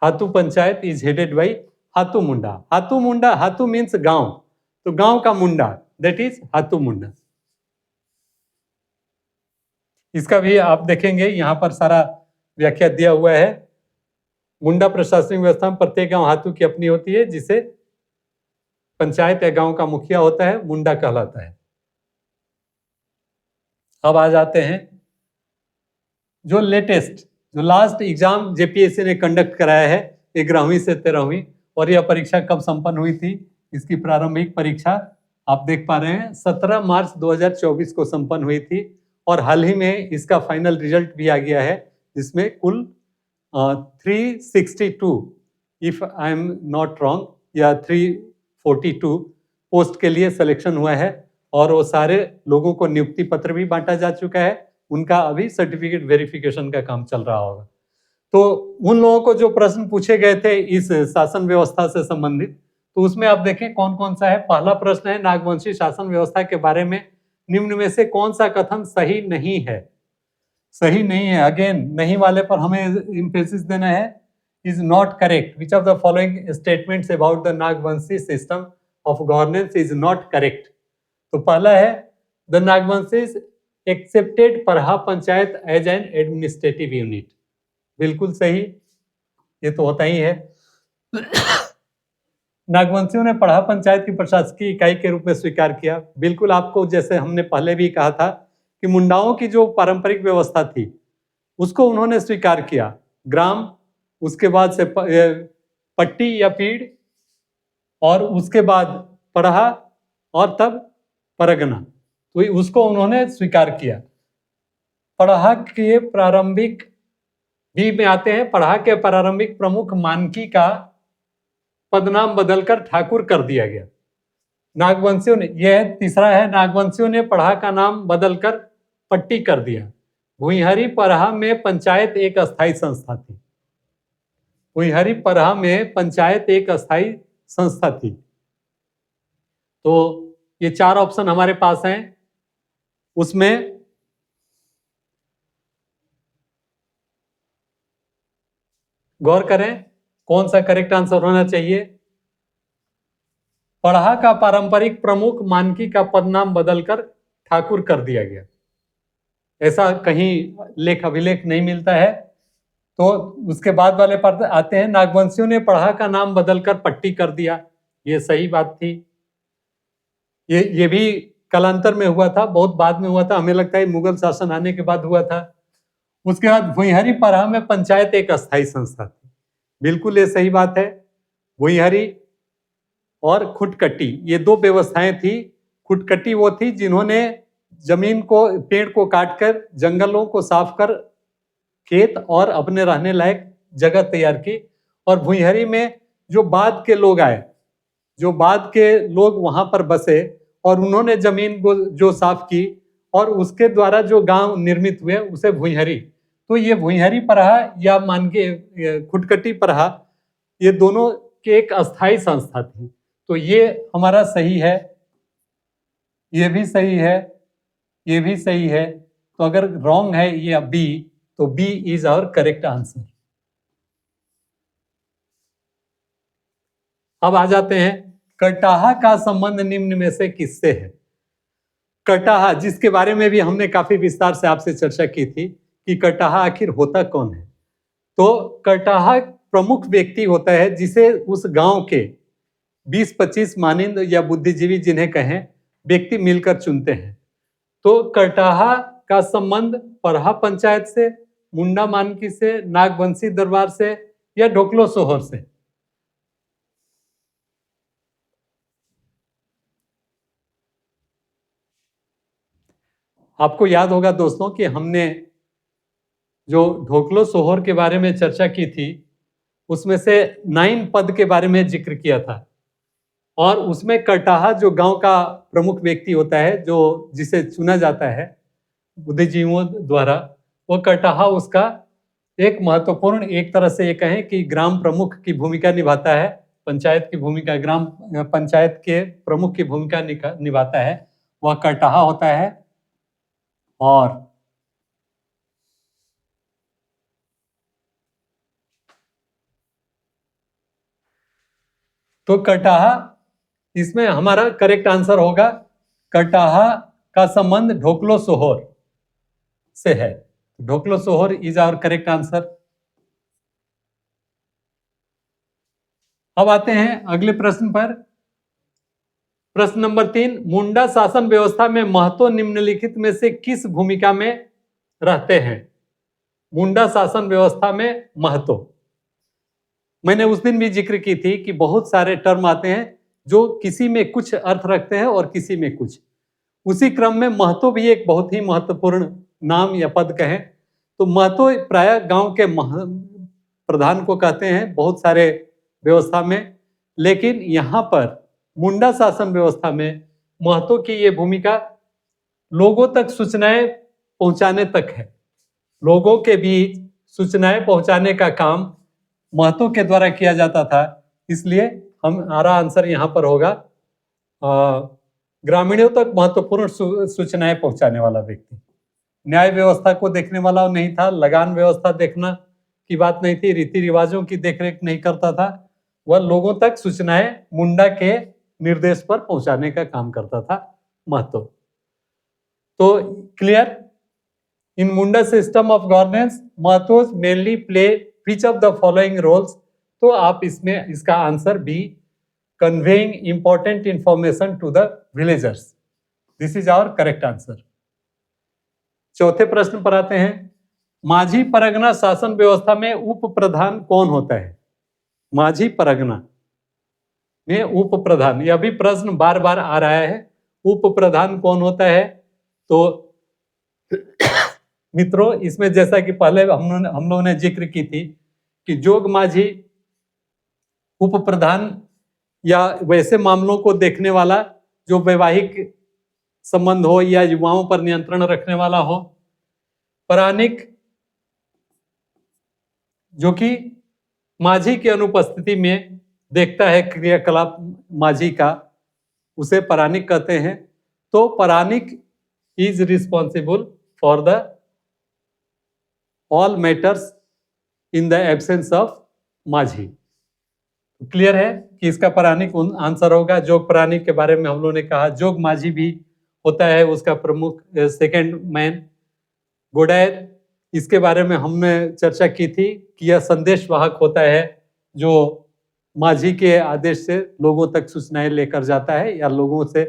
Hatu panchayat is headed by Hatu Munda. Hatu Munda, Hatu means गांव, तो गांव का मुंडा दैट इज हाथू मुंडा। इसका भी आप देखेंगे यहां पर सारा व्याख्या दिया हुआ है। मुंडा प्रशासनिक व्यवस्था में प्रत्येक गांव हाथू की अपनी होती है, जिसे पंचायत या गांव का मुखिया होता है, मुंडा कहलाता है। अब आ जाते हैं जो लेटेस्ट, जो लास्ट एग्जाम जेपीएससी ने कंडक्ट कराया है 11वीं से 13वीं, और यह परीक्षा कब संपन्न हुई थी? इसकी प्रारंभिक परीक्षा आप देख पा रहे हैं 17 मार्च 2024 को संपन्न हुई थी, और हाल ही में इसका फाइनल रिजल्ट भी आ गया है, जिसमें कुल 362 if I am not wrong या 342 पोस्ट के लिए सिलेक्शन हुआ है, और वो सारे लोगों को नियुक्ति पत्र भी बांटा जा चुका है, उनका अभी सर्टिफिकेट वेरिफिकेशन का काम चल रहा होगा। तो उन लोगों को जो प्रश्न पूछे गए थे इस शासन व्यवस्था से संबंधित, तो उसमें आप देखें कौन कौन सा है। पहला प्रश्न है, नागवंशी शासन व्यवस्था के बारे में निम्न में से कौन सा कथन सही नहीं है? सही नहीं है, अगेन नहीं वाले पर हमें इंफेसिस देना है। Is not correct, which of the following statements about the Nagvanshi system of governance is not correct? तो पहला है, the Nagvanshis accepted Parha panchayat as an administrative unit. बिल्कुल सही, ये तो होता ही है। नागवंशियों ने पढ़ा पंचायत की प्रशासकीय इकाई के रूप में स्वीकार किया। बिल्कुल, आपको जैसे हमने पहले भी कहा था कि मुंडाओं की जो पारंपरिक व्यवस्था थी उसको उन्होंने स्वीकार किया, ग्राम, उसके बाद से पट्टी या पीड़, और उसके बाद पढ़ा, और तब परगना, तो उसको उन्होंने स्वीकार किया। पढ़ा के प्रारंभिक बी में आते हैं, पढ़ा के प्रारंभिक प्रमुख मानकी का पदनाम बदलकर ठाकुर कर दिया गया। नागवंशियों ने, यह तीसरा है, नागवंशियों ने पढ़ा का नाम बदलकर पट्टी कर दिया। भुईहरी पढ़ा में पंचायत एक अस्थायी संस्था थी। भुईहरी पढ़ा में पंचायत एक अस्थायी संस्था थी। तो ये 4 ऑप्शन हमारे पास हैं, उसमें गौर करें कौन सा करेक्ट आंसर होना चाहिए। पढ़ा का पारंपरिक प्रमुख मानकी का पदनाम बदलकर ठाकुर कर दिया गया, ऐसा कहीं लेख अभिलेख नहीं मिलता है। तो उसके बाद वाले पर आते हैं, नागवंशियों ने पढ़ा का नाम बदलकर पट्टी कर दिया, ये सही बात थी। ये भी कालांतर में हुआ था, बहुत बाद में हुआ था, हमें लगता है मुगल शासन आने के बाद हुआ था। उसके बाद भुईहरी पढ़ा में पंचायत एक अस्थायी संस्था थी, बिल्कुल ये सही बात है। भुईहरी और खुटकट्टी, ये 2 व्यवस्थाएं थी। खुटकट्टी वो थी जिन्होंने जमीन को, पेड़ को काटकर जंगलों को साफ कर खेत और अपने रहने लायक जगह तैयार की, और भुईहरी में जो बाद के लोग आए, जो बाद के लोग वहां पर बसे और उन्होंने जमीन को जो साफ की और उसके द्वारा जो गांव निर्मित हुए उसे भुईहरी। तो ये भुईहरी पढ़ा या मान के खुटकट्टी पढ़ा, ये दोनों की एक अस्थायी संस्था थी। तो ये हमारा सही है, ये भी सही है, ये भी सही है। तो अगर रॉन्ग है ये बी, तो B is our correct answer. अब आ जाते हैं, कटाहा का संबंध निम्न में से किससे है? कटाहा, जिसके बारे में भी हमने काफी विस्तार से आपसे चर्चा की थी कि कटाहा आखिर होता कौन है। तो कटाहा प्रमुख व्यक्ति होता है जिसे उस गांव के 20-25 मानिंद या बुद्धिजीवी जिन्हें कहें व्यक्ति मिलकर चुनते हैं। तो कटाहा का संबंध परहा पंचायत से, मुंडा मानकी से, नागवंशी दरबार से या ढोकलो सोहर से? आपको याद होगा दोस्तों कि हमने जो ढोकलो सोहर के बारे में चर्चा की थी उसमें से 9 पद के बारे में जिक्र किया था, और उसमें कटाहा जो गांव का प्रमुख व्यक्ति होता है, जो जिसे चुना जाता है बुद्धिजीवियों द्वारा, वो कटाहा उसका एक महत्वपूर्ण, एक तरह से ये कहें कि ग्राम प्रमुख की भूमिका निभाता है, पंचायत की भूमिका, ग्राम पंचायत के प्रमुख की भूमिका निभाता है, वह कटाहा होता है। और तो कटाहा, इसमें हमारा करेक्ट आंसर होगा, कटाहा का संबंध ढोकलो सोहर से है। ढोकलो सोहर इज आवर करेक्ट आंसर। अब आते हैं अगले प्रश्न पर। प्रश्न नंबर 3, मुंडा शासन व्यवस्था में महतो निम्नलिखित में से किस भूमिका में रहते हैं? मुंडा शासन व्यवस्था में महतो, मैंने उस दिन भी जिक्र की थी कि बहुत सारे टर्म आते हैं जो किसी में कुछ अर्थ रखते हैं और किसी में कुछ। उसी क्रम में महतो भी एक बहुत ही महत्वपूर्ण नाम या पद कहें तो महतो प्राय गांव के प्रधान को कहते हैं बहुत सारे व्यवस्था में, लेकिन यहाँ पर मुंडा शासन व्यवस्था में महतो की ये भूमिका लोगों तक सूचनाएं पहुंचाने तक है। लोगों के बीच सूचनाएं पहुंचाने का काम महतो के द्वारा किया जाता था, इसलिए हमारा आंसर यहाँ पर होगा ग्रामीणों तक महत्वपूर्ण सूचनाएं पहुंचाने वाला व्यक्ति। न्याय व्यवस्था को देखने वाला नहीं था, लगान व्यवस्था देखना की बात नहीं थी, रीति रिवाजों की देखरेख नहीं करता था, वह लोगों तक सूचनाएं मुंडा के निर्देश पर पहुंचाने का काम करता था महतो। तो clear, in Munda system of governance Mahtos mainly play which of the following roles? तो आप इसमें इसका आंसर B, conveying important information to the villagers. This is our correct answer. चौथे प्रश्न पर आते हैं, माझी परगना शासन व्यवस्था में उप प्रधान कौन होता है? माझी परगना में उप प्रधान, यह भी प्रश्न बार बार आ रहा है, उप प्रधान कौन होता है? तो मित्रों, इसमें जैसा कि पहले हम लोगों ने जिक्र की थी कि जोग माझी उप प्रधान या वैसे मामलों को देखने वाला जो वैवाहिक संबंध हो या युवाओं पर नियंत्रण रखने वाला हो। परानिक जो कि माझी की अनुपस्थिति में देखता है क्रियाकलाप माझी का, उसे परानिक कहते हैं। तो Paranik is responsible for the all matters in the absence of Majhi. Clear है कि इसका परानिक आंसर होगा। जोग परानिक के बारे में हम लोगों ने कहा, जोग माझी भी होता है उसका प्रमुख सेकंड मैन। गोडायर, इसके बारे में हमने चर्चा की थी कि यह संदेश वाहक होता है जो माझी के आदेश से लोगों तक सूचनाएं लेकर जाता है या लोगों से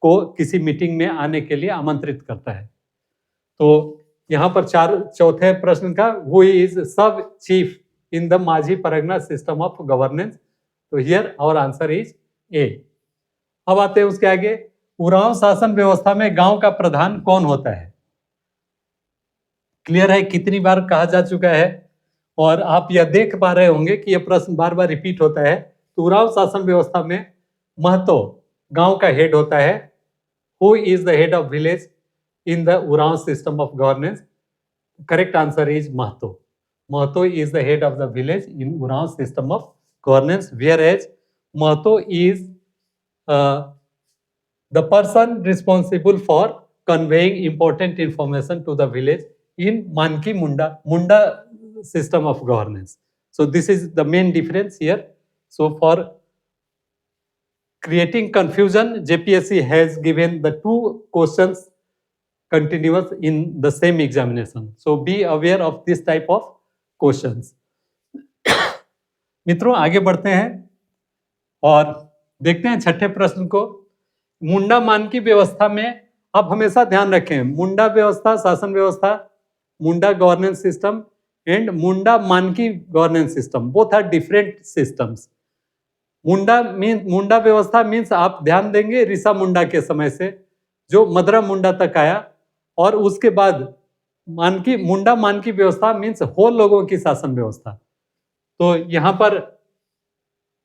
को किसी मीटिंग में आने के लिए आमंत्रित करता है। तो यहाँ पर चौथे प्रश्न का, who is sub chief in the Majhi Pargana system of governance? तो here our answer is A. अब आते हैं उसके आगे, उरांव शासन व्यवस्था में गांव का प्रधान कौन होता है? क्लियर है, कितनी बार कहा जा चुका है और आप यह देख पा रहे होंगे कि यह प्रश्न बार बार रिपीट होता है। तो उरांव शासन व्यवस्था में महतो गांव का हेड होता है। Who is the head of village in the Uran system of governance? Correct answer is Mahto. Mahto is the head of the village in Uran system of governance, whereas Mahto is the person responsible for conveying important information to the village in Manki Munda system of governance. So this is the main difference here. So for creating confusion, JPSC has given the 2 questions continuous in the same examination. So be aware of this type of questions. मित्रों आगे बढ़ते हैं और देखते हैं छठे प्रश्न को। मुंडा मानकी व्यवस्था में आप हमेशा ध्यान रखें, मुंडा व्यवस्था शासन व्यवस्था, Munda governance system and Munda Manki governance system, both are different systems. Munda व्यवस्था मीन्स आप ध्यान देंगे ऋषा मुंडा के समय से जो मदरा मुंडा तक आया, और उसके बाद मुंडा मानकी व्यवस्था मीन्स होल लोगों की शासन व्यवस्था। तो यहाँ पर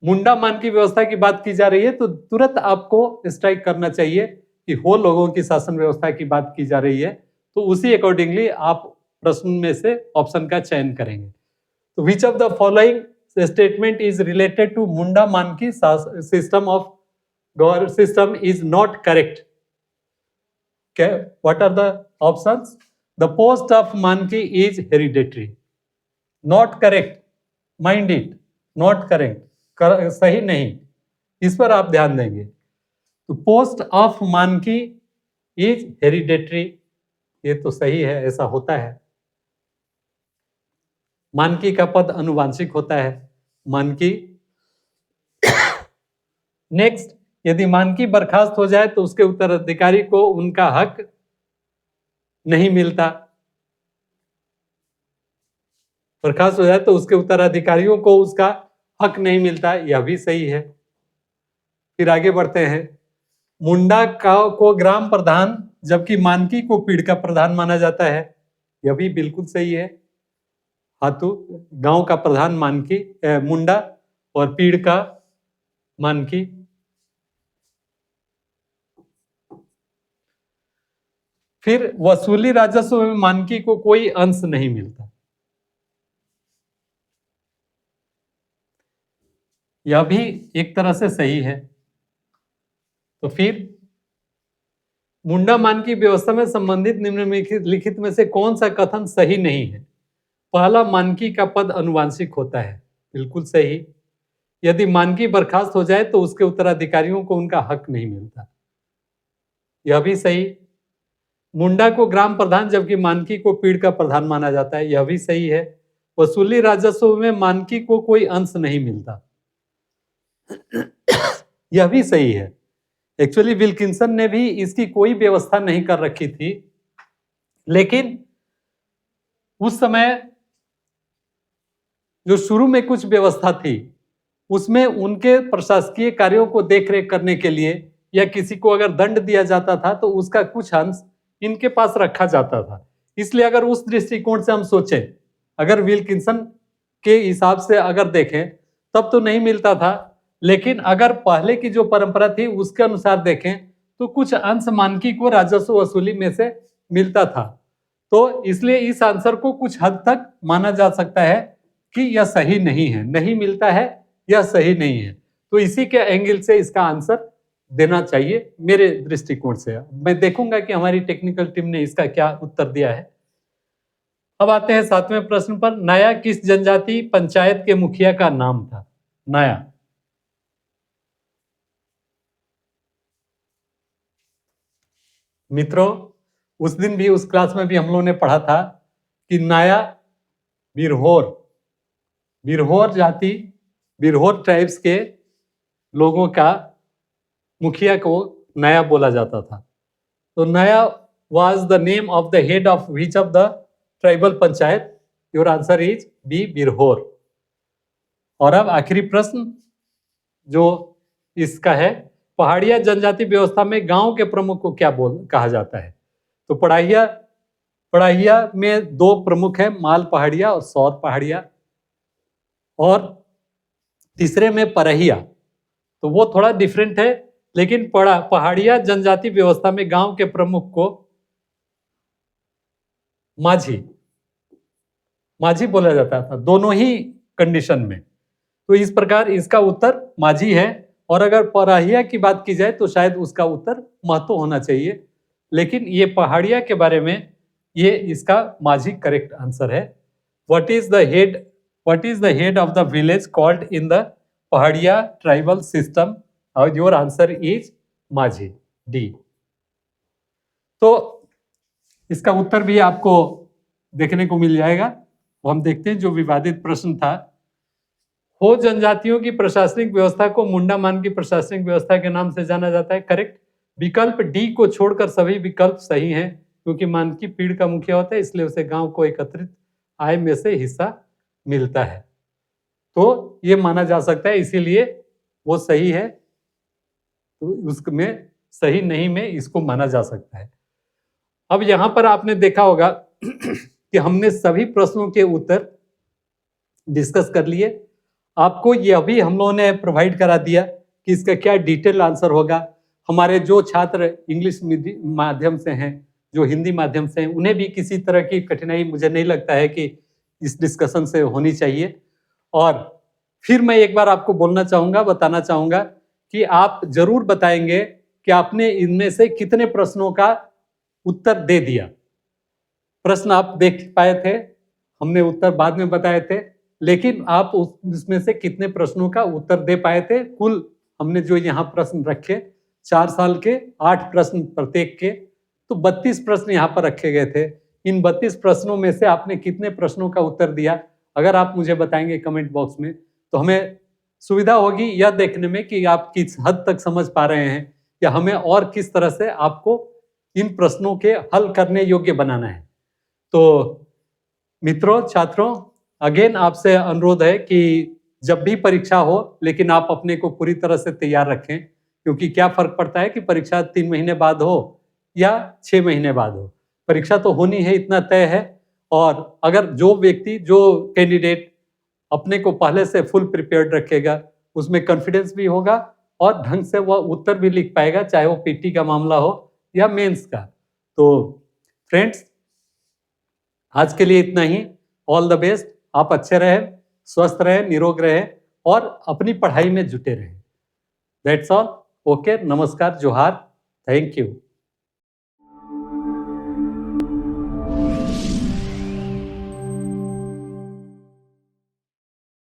मुंडा मानकी व्यवस्था की बात की जा रही है तो तुरंत आपको स्ट्राइक करना चाहिए कि होल लोगों की शासन व्यवस्था की बात की जा रही है, तो उसी अकॉर्डिंगली आप प्रश्न में से ऑप्शन का चयन करेंगे। तो which of the following statement is related to Munda Manki system of government system is not correct? What are the options? The post of Manki is hereditary. Not correct. Mind it. Not correct. सही नहीं, इस पर आप ध्यान देंगे। तो post of मानकी is hereditary, ये तो सही है, ऐसा होता है। मानकी का पद अनुवांशिक होता है, मानकी। नेक्स्ट, यदि मानकी बर्खास्त हो जाए तो उसके उत्तराधिकारी को उनका हक नहीं मिलता। बर्खास्त हो जाए तो उसके उत्तराधिकारियों को उसका हक नहीं मिलता, यह भी सही है। फिर आगे बढ़ते हैं। मुंडा को ग्राम प्रधान जबकि मानकी को पीड़ का प्रधान माना जाता है, यह भी बिल्कुल सही है। हाथू गांव का प्रधान मानकी मुंडा और पीड़ का मानकी। फिर वसूली राजस्व में मानकी को कोई अंश नहीं मिलता, यह भी एक तरह से सही है। तो फिर मुंडा मानकी व्यवस्था में संबंधित निम्नलिखित में से कौन सा कथन सही नहीं है? पहला, मानकी का पद अनुवांशिक होता है, बिल्कुल सही। यदि मानकी बर्खास्त हो जाए तो उसके उत्तराधिकारियों को उनका हक नहीं मिलता, यह भी सही। मुंडा को ग्राम प्रधान जबकि मानकी को पीड़ का प्रधान माना जाता है, यह भी सही है। वसूली राजस्व में मानकी को कोई अंश नहीं मिलता, यह भी सही है। एक्चुअली विल्किंसन ने भी इसकी कोई व्यवस्था नहीं कर रखी थी, लेकिन उस समय जो शुरू में कुछ व्यवस्था थी उसमें उनके प्रशासकीय कार्यों को देखरेख करने के लिए या किसी को अगर दंड दिया जाता था तो उसका कुछ अंश इनके पास रखा जाता था। इसलिए अगर उस दृष्टिकोण से हम सोचें, अगर विल्किंसन के हिसाब से अगर देखें तब तो नहीं मिलता था, लेकिन अगर पहले की जो परंपरा थी उसके अनुसार देखें तो कुछ अंश मानकी को राजस्व वसूली में से मिलता था। तो इसलिए इस आंसर को कुछ हद तक माना जा सकता है कि यह सही नहीं है, नहीं मिलता है, यह सही नहीं है। तो इसी के एंगल से इसका आंसर देना चाहिए मेरे दृष्टिकोण से। मैं देखूंगा कि हमारी टेक्निकल टीम ने इसका क्या उत्तर दिया है। अब आते हैं 7वें प्रश्न पर। नाया किस जनजाति पंचायत के मुखिया का नाम था? नाया, मित्रों उस दिन भी उस क्लास में भी हम लोगों ने पढ़ा था कि नाया बिरहोर जाति, बिरहोर ट्राइब्स के लोगों का मुखिया को नाया बोला जाता था। तो Naya was the name of the head of which of the tribal panchayat? Your answer is B, Birhor. और अब आखिरी प्रश्न जो इसका है, पहाड़िया जनजाति व्यवस्था में गांव के प्रमुख को क्या कहा जाता है? तो पढ़ाइया में 2 प्रमुख है, माल पहाड़िया और सौर पहाड़िया, और तीसरे में परहिया। तो वो थोड़ा डिफरेंट है, लेकिन पहाड़िया जनजाति व्यवस्था में गांव के प्रमुख को माझी बोला जाता था, दोनों ही कंडीशन में। तो इस प्रकार इसका उत्तर माझी है। और अगर परहिया की बात की जाए तो शायद उसका उत्तर महतो होना चाहिए, लेकिन ये पहाड़िया के बारे में ये इसका माझी करेक्ट आंसर है। What is the head of the village called in the Pahariya tribal system? और your answer is Majhi, D. तो इसका उत्तर भी आपको देखने को मिल जाएगा। तो हम देखते हैं जो विवादित प्रश्न था। हो जनजातियों की प्रशासनिक व्यवस्था को मुंडामान की प्रशासनिक व्यवस्था के नाम से जाना जाता है। करेक्ट। विकल्प डी को छोड़कर सभी विकल्प सही हैं, क्योंकि मानकी पीड़ का मुखिया होता है, इसलिए उसे गांव को एकत्रित आय में से हिस्सा मिलता है। तो ये माना जा सकता है, इसीलिए वो सही है। तो उसमें सही नहीं में इसको माना जा सकता है। अब यहां पर आपने देखा होगा कि हमने सभी प्रश्नों के उत्तर डिस्कस कर लिए। आपको यह भी हम लोगों ने प्रोवाइड करा दिया कि इसका क्या डिटेल आंसर होगा। हमारे जो छात्र इंग्लिश माध्यम से हैं, जो हिंदी माध्यम से हैं, उन्हें भी किसी तरह की कठिनाई मुझे नहीं लगता है कि इस डिस्कशन से होनी चाहिए। और फिर मैं एक बार आपको बोलना चाहूँगा, बताना चाहूँगा कि आप जरूर बताएंगे कि आपने इनमें से कितने प्रश्नों का उत्तर दे दिया। प्रश्न आप देख पाए थे, हमने उत्तर बाद में बताए थे, लेकिन आप उसमें से कितने प्रश्नों का उत्तर दे पाए थे। कुल हमने जो यहाँ प्रश्न रखे 4 साल के 8 प्रश्न प्रत्येक के, तो 32 प्रश्न यहाँ पर रखे गए थे। इन 32 प्रश्नों में से आपने कितने प्रश्नों का उत्तर दिया, अगर आप मुझे बताएंगे कमेंट बॉक्स में, तो हमें सुविधा होगी यह देखने में कि आप किस हद तक समझ पा रहे हैं या हमें और किस तरह से आपको इन प्रश्नों के हल करने योग्य बनाना है। तो मित्रों, छात्रों, अगेन आपसे अनुरोध है कि जब भी परीक्षा हो, लेकिन आप अपने को पूरी तरह से तैयार रखें, क्योंकि क्या फर्क पड़ता है कि परीक्षा 3 महीने बाद हो या 6 महीने बाद हो, परीक्षा तो होनी है, इतना तय है। और अगर जो व्यक्ति, जो कैंडिडेट अपने को पहले से फुल प्रिपेयर्ड रखेगा, उसमें कॉन्फिडेंस भी होगा और ढंग से वह उत्तर भी लिख पाएगा, चाहे वो पीटी का मामला हो या मेंस का। तो फ्रेंड्स, आज के लिए इतना ही। All the best. आप अच्छे रहे, स्वस्थ रहे, निरोग रहे और अपनी पढ़ाई में जुटे रहे। That's all. ओके, नमस्कार, जोहार, थैंक यू।